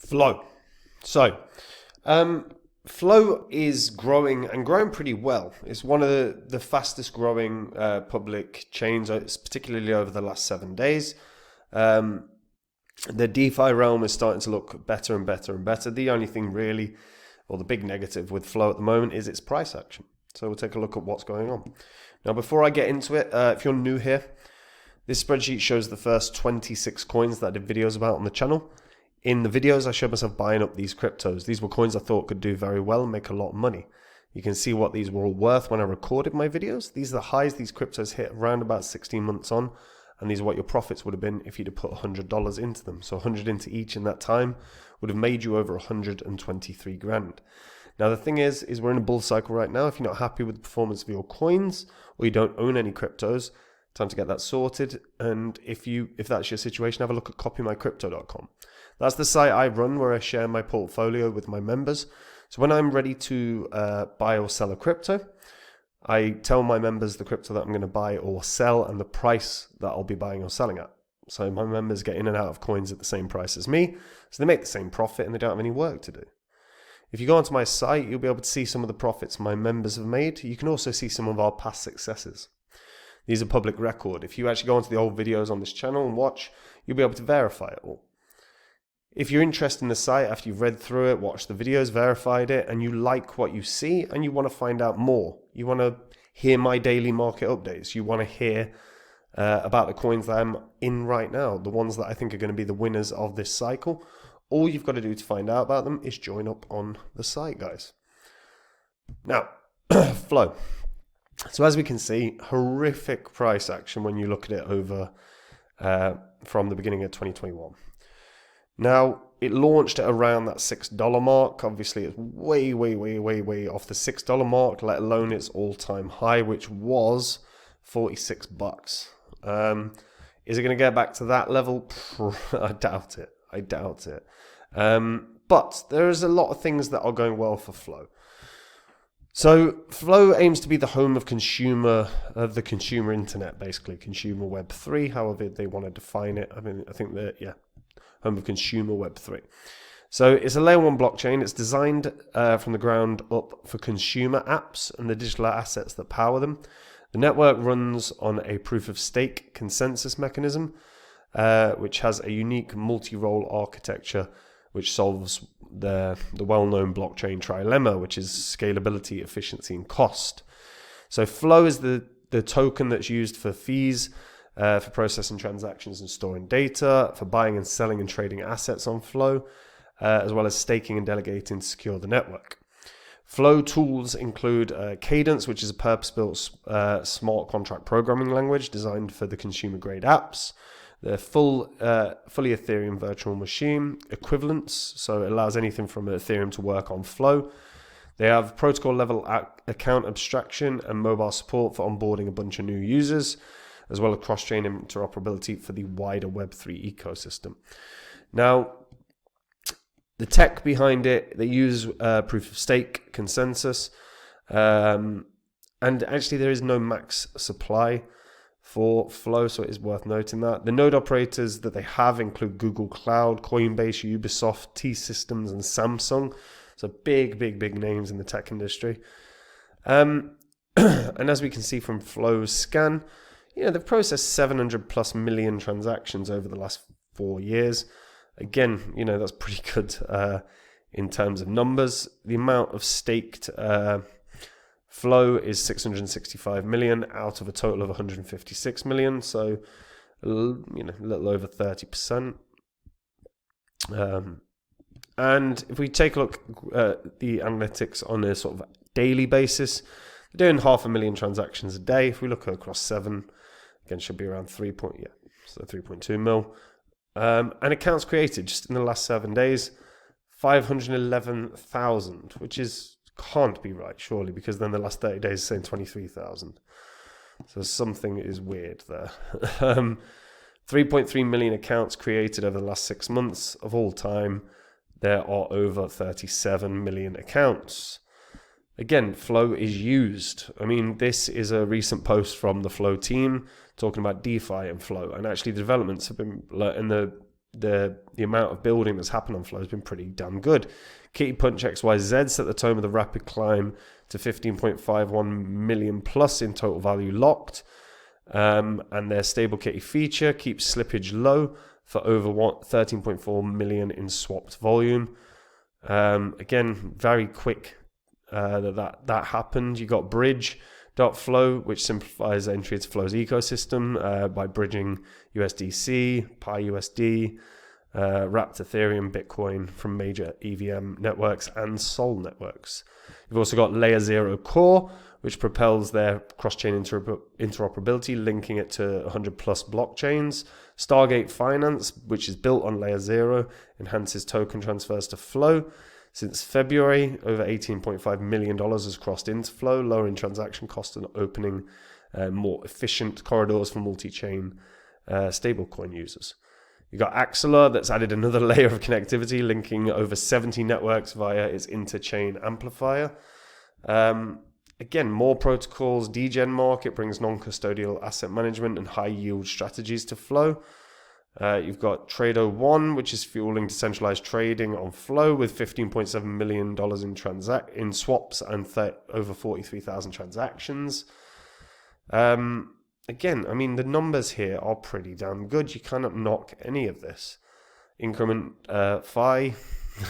Flow. So, Flow is growing and growing pretty well. It's one of the fastest growing public chains, particularly over the last 7 days. The DeFi realm is starting to look better and better and better. The only thing really, or the big negative with Flow at the moment, is its price action. So we'll take a look at what's going on. Now, before I get into it, if you're new here, this spreadsheet shows the first 26 coins that I did videos about on the channel. In the videos, I showed myself buying up these cryptos. These were coins I thought could do very well and make a lot of money. You can see what these were all worth when I recorded my videos. These are the highs these cryptos hit around about 16 months on. And these are what your profits would have been if you'd have put $100 into them. So 100 into each in that time would have made you over 123 grand. Now the thing is we're in a bull cycle right now. If you're not happy with the performance of your coins or you don't own any cryptos, time to get that sorted. And if that's your situation, have a look at copymycrypto.com. That's the site I run where I share my portfolio with my members. So when I'm ready to buy or sell a crypto, I tell my members the crypto that I'm going to buy or sell and the price that I'll be buying or selling at. So my members get in and out of coins at the same price as me. So they make the same profit and they don't have any work to do. If you go onto my site, you'll be able to see some of the profits my members have made. You can also see some of our past successes. These are public record. If you actually go onto the old videos on this channel and watch, you'll be able to verify it all. If you're interested in the site after you've read through it, watched the videos, verified it, and you like what you see and you want to find out more, you want to hear my daily market updates, you want to hear about the coins that I'm in right now, the ones that I think are going to be the winners of this cycle, all you've got to do to find out about them is join up on the site, guys. Now, Flow. So as we can see, horrific price action when you look at it over from the beginning of 2021. Now, it launched at around that $6 mark. Obviously, it's way off the $6 mark, let alone its all-time high, which was $46. Is it going to get back to that level? I doubt it. But there is a lot of things that are going well for Flow. So Flow aims to be the home of the consumer internet, basically consumer Web 3, however they want to define it. I think that, home of consumer Web 3. So it's a layer 1 blockchain. It's designed from the ground up for consumer apps and the digital assets that power them. The network runs on a proof of stake consensus mechanism, which has a unique multi-role architecture which solves the well-known blockchain trilemma, which is scalability, efficiency, and cost. So Flow is the token that's used for fees, for processing transactions and storing data, for buying and selling and trading assets on Flow, as well as staking and delegating to secure the network. Flow tools include Cadence, which is a purpose-built smart contract programming language designed for the consumer-grade apps. The fully Ethereum virtual machine equivalents, so it allows anything from Ethereum to work on Flow. They have protocol-level account abstraction and mobile support for onboarding a bunch of new users, as well as cross-chain interoperability for the wider Web3 ecosystem. Now, the tech behind it, they use proof of stake consensus, and actually there is no max supply for Flow, so it is worth noting that. The node operators that they have include Google Cloud, Coinbase, Ubisoft, T-Systems, and Samsung. So big names in the tech industry. And as we can see from Flow's scan, they've processed 700 plus million transactions over the last 4 years. Again, that's pretty good in terms of numbers. The amount of staked Flow is 665 million out of a total of 156 million. So, a little over 30%. And if we take a look at the analytics on a sort of daily basis, they're doing 500,000 transactions a day. If we look across 7, again, should be around 3.2 mil. And accounts created just in the last 7 days, 511,000, which can't be right, surely, because then the last 30 days is saying 23,000. So something is weird there. 3.3 million accounts created over the last 6 months. Of all time, there are over 37 million accounts. Again, Flow is used. This is a recent post from the Flow team talking about DeFi and Flow. And actually, the developments have been, and the the amount of building that's happened on Flow has been pretty damn good. Kitty Punch XYZ set the tone with a rapid climb to 15.51 million plus in total value locked. And their stable kitty feature keeps slippage low for over 13.4 million in swapped volume. Again, very quick that happened. You got Bridge.flow, which simplifies entry into Flow's ecosystem by bridging USDC, PyUSD, wrapped Ethereum, Bitcoin from major EVM networks and Sol networks. You've also got Layer 0 Core, which propels their cross-chain interoperability, linking it to 100 plus blockchains. Stargate Finance, which is built on Layer 0, enhances token transfers to Flow. Since February, over $18.5 million has crossed into Flow, lowering transaction costs and opening more efficient corridors for multi-chain stablecoin users. You've got Axelar, that's added another layer of connectivity, linking over 70 networks via its interchain amplifier. Again, more protocols. Degen Market brings non-custodial asset management and high-yield strategies to Flow. You've got Trade01, which is fueling decentralized trading on Flow with $15.7 million in swaps and over 43,000 transactions. Again, I mean, the numbers here are pretty damn good. You cannot knock any of this. Increment Phi,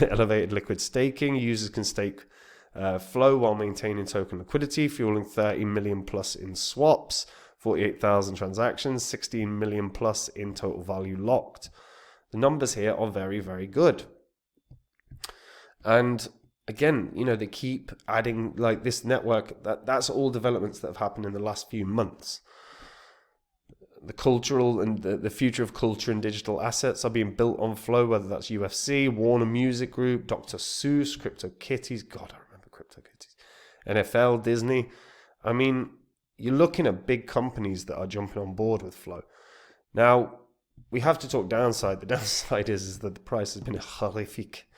elevated liquid staking. Users can stake Flow while maintaining token liquidity, fueling 30 million plus in swaps, 48,000 transactions, 16 million plus in total value locked. The numbers here are very, very good. And again, you know, they keep adding like this network. That's all developments that have happened in the last few months. The cultural and the future of culture and digital assets are being built on Flow, whether that's UFC, Warner Music Group, Dr. Seuss, CryptoKitties. God, I remember CryptoKitties. NFL, Disney. I mean, you're looking at big companies that are jumping on board with Flow. Now, we have to talk downside. The downside is that the price has been horrific.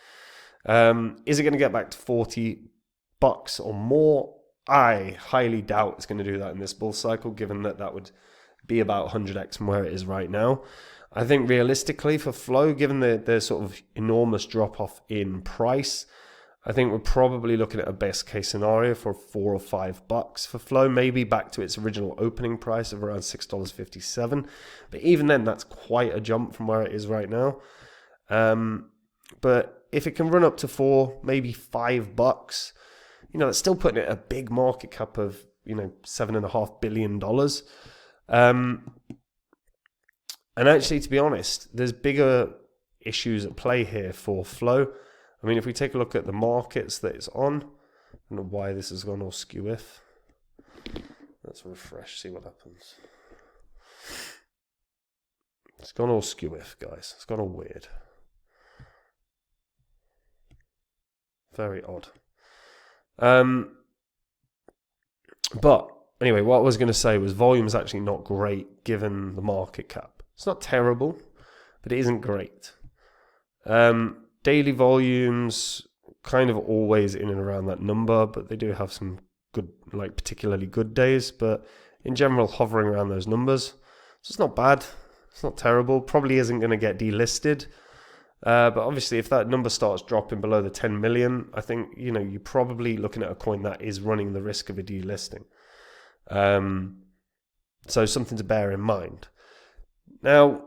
Is it going to get back to $40 or more? I highly doubt it's going to do that in this bull cycle, given that would be about 100x from where it is right now. I think realistically for Flow, given the sort of enormous drop-off in price, I think we're probably looking at a best case scenario for $4 or $5 for Flow, maybe back to its original opening price of around $6.57. But even then, that's quite a jump from where it is right now. But if it can run up to $4, maybe $5, you know, that's still putting it at a big market cap of, you know, $7.5 billion. And actually, to be honest, there's bigger issues at play here for Flow. I mean, if we take a look at the markets that it's on, I don't know why this has gone all skew-if. Let's refresh, see what happens. It's gone all skew-if, guys. It's gone all weird. Very odd. But anyway, what I was going to say was volume is actually not great given the market cap. It's not terrible, but it isn't great. Daily volumes kind of always in and around that number, but they do have some good, like particularly good days, but in general hovering around those numbers. So it's not bad. It's not terrible. Probably isn't going to get delisted. But obviously if that number starts dropping below the 10 million, I think, you know, you're probably looking at a coin that is running the risk of a delisting. So something to bear in mind. Now,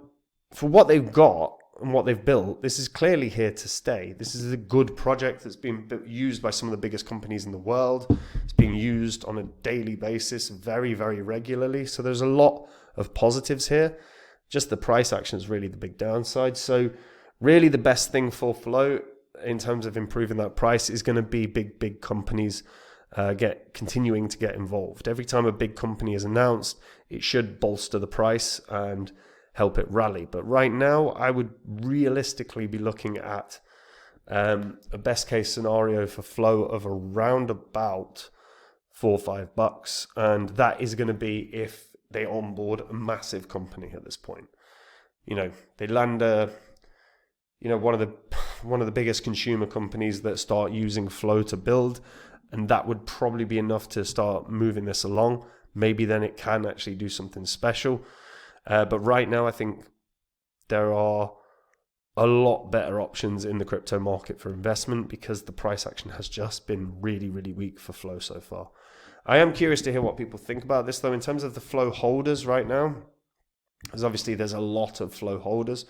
for what they've got and what they've built, this is clearly here to stay. This is a good project that's being used by some of the biggest companies in the world. It's being used on a daily basis very, very regularly. So there's a lot of positives here. Just the price action is really the big downside. So really the best thing for Flow in terms of improving that price is going to be big companies continuing to get involved. Every time a big company is announced, it should bolster the price and help it rally. But right now, I would realistically be looking at a best case scenario for Flow of around about $4 or $5, and that is going to be if they onboard a massive company at this point. You know, they land one of the biggest consumer companies that start using Flow to build, and that would probably be enough to start moving this along. Maybe then it can actually do something special. But right now, I think there are a lot better options in the crypto market for investment because the price action has just been really, really weak for Flow so far. I am curious to hear what people think about this, though, in terms of the Flow holders right now, because obviously there's a lot of Flow holders.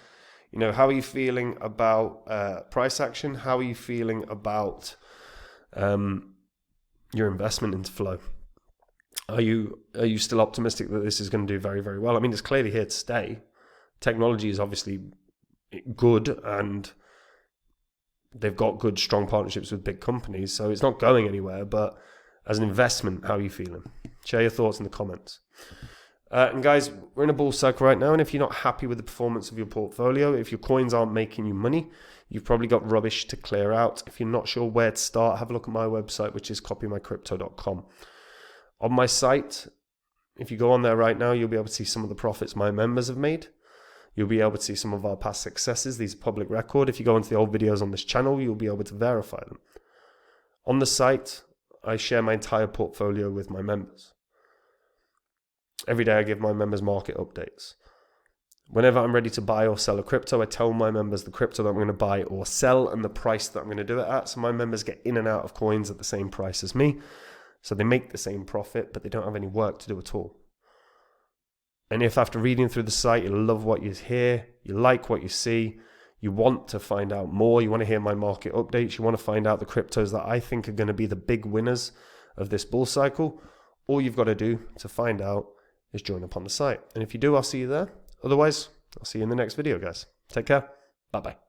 You know, how are you feeling about price action? How are you feeling about your investment into Flow? Are you still optimistic that this is going to do very, very well? I mean, it's clearly here to stay. Technology is obviously good, and they've got good, strong partnerships with big companies, so it's not going anywhere. But as an investment, how are you feeling? Share your thoughts in the comments. And guys, we're in a bull cycle right now, and if you're not happy with the performance of your portfolio, if your coins aren't making you money, you've probably got rubbish to clear out. If you're not sure where to start, have a look at my website, which is copymycrypto.com. On my site, if you go on there right now, you'll be able to see some of the profits my members have made. You'll be able to see some of our past successes. These are public record. If you go into the old videos on this channel, you'll be able to verify them. On the site, I share my entire portfolio with my members. Every day I give my members market updates. Whenever I'm ready to buy or sell a crypto, I tell my members the crypto that I'm going to buy or sell and the price that I'm going to do it at. So my members get in and out of coins at the same price as me. So they make the same profit, but they don't have any work to do at all. And if after reading through the site, you love what you hear, you like what you see, you want to find out more, you want to hear my market updates, you want to find out the cryptos that I think are going to be the big winners of this bull cycle, all you've got to do to find out is join up on the site. And if you do, I'll see you there. Otherwise, I'll see you in the next video, guys. Take care. Bye-bye.